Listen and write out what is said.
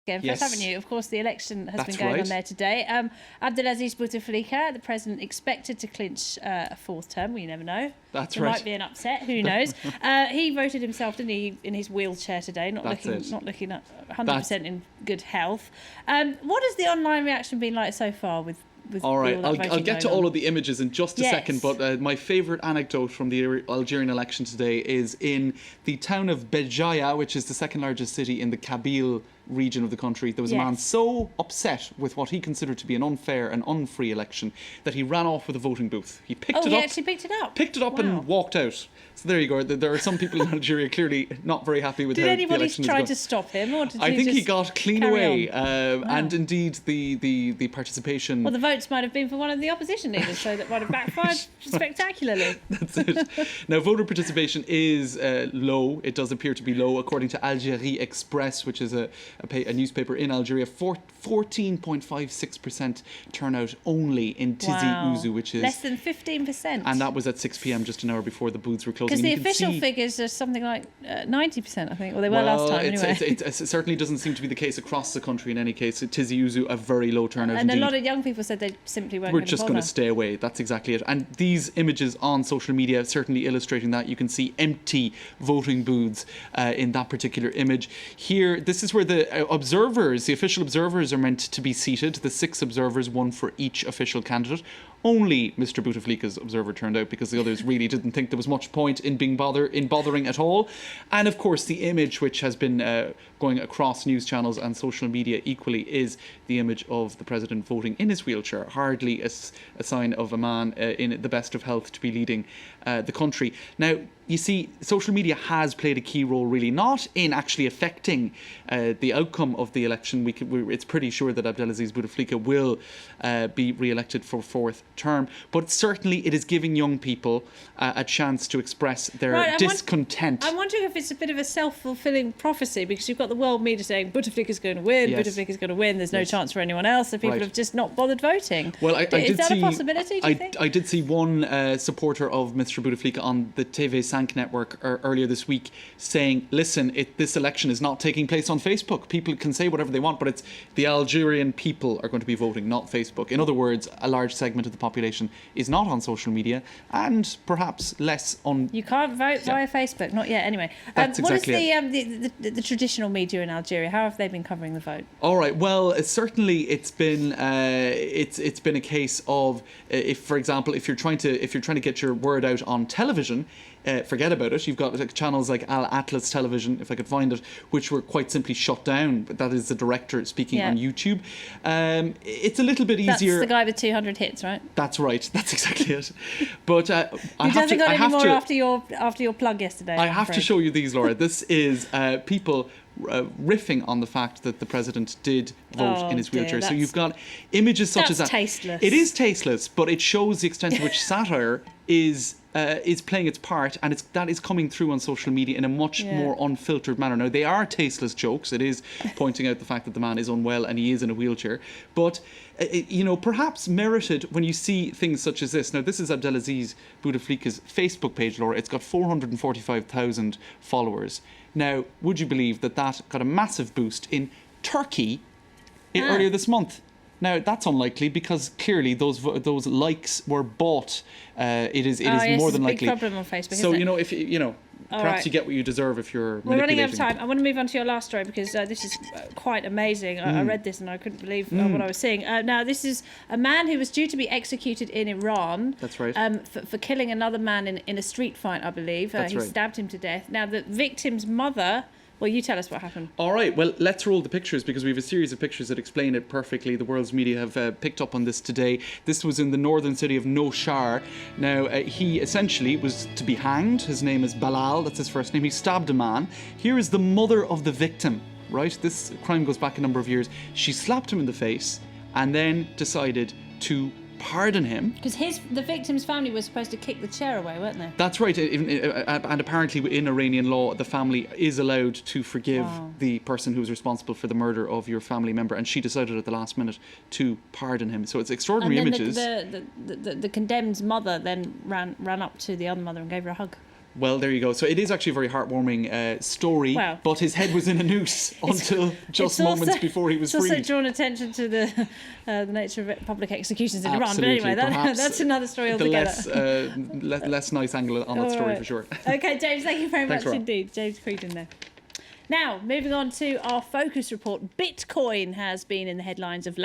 First Yes. Avenue. Of course, the election has That's been going right. on there today. Abdelaziz Bouteflika, the president, expected to clinch a fourth term. We never know. That's there right. might be an upset. Who knows? He voted himself, didn't he, in his wheelchair today, not That's looking it. not looking 100% in good health. What has the online reaction been like so far with All right, all that I'll get to voting all going of the images in just a Yes. second, but my favourite anecdote from the Algerian election today is in the town of Béjaïa, which is the second largest city in the Kabyle region of the country. There was a man Yes. so upset with what he considered to be an unfair and unfree election that he ran off with a voting booth. He picked on? Oh, it he up. actually picked it up? Picked it up Wow. and walked out. So there you go. There are some people in Algeria clearly not very happy with Did how the anybody election is try going. to stop him, or did I think he just got clean carry away, on? and indeed the participation. Well, the votes might have been for one of the opposition leaders, so that might have backfired spectacularly. That's it. Now, voter participation is low. It does appear to be low, according to Algérie Express, which is a newspaper in Algeria. 14.56% turnout only in Tizi Wow. Ouzou, which is less than 15%. and that was at 6 p.m. just an hour before the booths were closing. Because And the you can official see- figures are something like 90%, I think, or they were well, last time anyway. it certainly doesn't seem to be the case across the country. In any case, Tizi Ouzou, a very low turnout And indeed. a lot of young people said they simply weren't We're going to just bother. going to stay away. That's exactly it. And these images on social media certainly illustrating that. You can see empty voting booths in that particular image. Here, this is where the observers, the official observers, are meant to be seated. The 6 observers, one for each official candidate. Only Mr. Bouteflika's observer turned out because the others really didn't think there was much point in bothering at all. And of course, the image which has been going across news channels and social media equally is the image of the president voting in his wheelchair. Hardly a sign of a man in the best of health to be leading the country. Now, you see, social media has played a key role, really, not in actually affecting the outcome of the election. It's pretty sure that Abdelaziz Bouteflika will be re-elected for 4th term, but certainly it is giving young people a chance to express their discontent. I'm wondering if it's a bit of a self-fulfilling prophecy, because you've got the world media saying Bouteflika's going to win, Yes. Bouteflika's going to win, there's no Yes. chance for anyone else, so people Right. have just not bothered voting. Well, I Is did that see, a possibility, do you think? I did see one supporter of Mr. Bouteflika on the TV5 network earlier this week saying, listen, this election is not taking place on Facebook. People can say whatever they want, but it's the Algerian people are going to be voting, not Facebook. In other words, a large segment of the population is not on social media and perhaps less on... You can't vote via Facebook, not yet. Anyway, That's what is exactly the traditional media in Algeria? How have they been covering the vote? All right. Well, certainly it's been a case of if, for example, if you're trying to get your word out on television, forget about it. You've got channels like Al Atlas Television, if I could find it, which were quite simply shut down. But that is the director speaking on YouTube. It's a little bit easier. That's the guy with 200 hits, right? That's right. That's exactly it. But He hasn't got any more after your plug yesterday. I have to show you these, Laura. This is people riffing on the fact that the president did vote in his wheelchair. So you've got images such as that. That's tasteless. It is tasteless, but it shows the extent to which satire is playing its part, and that is coming through on social media in a much more unfiltered manner. Now, they are tasteless jokes. It is pointing out the fact that the man is unwell and he is in a wheelchair, but perhaps merited when you see things such as this. Now, this is Abdelaziz Bouteflika's Facebook page, Laura. It's got 445,000 followers. Now, would you believe that got a massive boost in Turkey earlier this month? Now, that's unlikely because clearly those likes were bought. It is more than likely. It's a big problem on Facebook, so, isn't it? if perhaps you get what you deserve if you're We're running out of manipulating. time. I want to move on to your last story because this is quite amazing. I read this and I couldn't believe what I was seeing. Now, this is a man who was due to be executed in Iran. That's right. For killing another man in a street fight, I believe. That's he right. stabbed him to death. Now, the victim's mother... Well, you tell us what happened. All right, well, let's roll the pictures because we have a series of pictures that explain it perfectly. The world's media have picked up on this today. This was in the northern city of Noshar. Now, he essentially was to be hanged. His name is Balal, that's his first name. He stabbed a man. Here is the mother of the victim, right? This crime goes back a number of years. She slapped him in the face and then decided to pardon him. Because the victim's family was supposed to kick the chair away, weren't they? That's right. And apparently in Iranian law, the family is allowed to forgive the person who was responsible for the murder of your family member. And she decided at the last minute to pardon him. So it's extraordinary and then images. The condemned's mother then ran up to the other mother and gave her a hug. Well, there you go. So it is actually a very heartwarming story, Wow. but his head was in a noose until just It's also- moments before he was It's also freed. drawn attention to the nature of public executions in Iran. But Absolutely, anyway, perhaps that's another story the altogether. less nice angle on that story Alright. for sure. Okay, James, thank you very Thanks, much Rob. indeed. James Creedon there. Now, moving on to our focus report. Bitcoin has been in the headlines of late.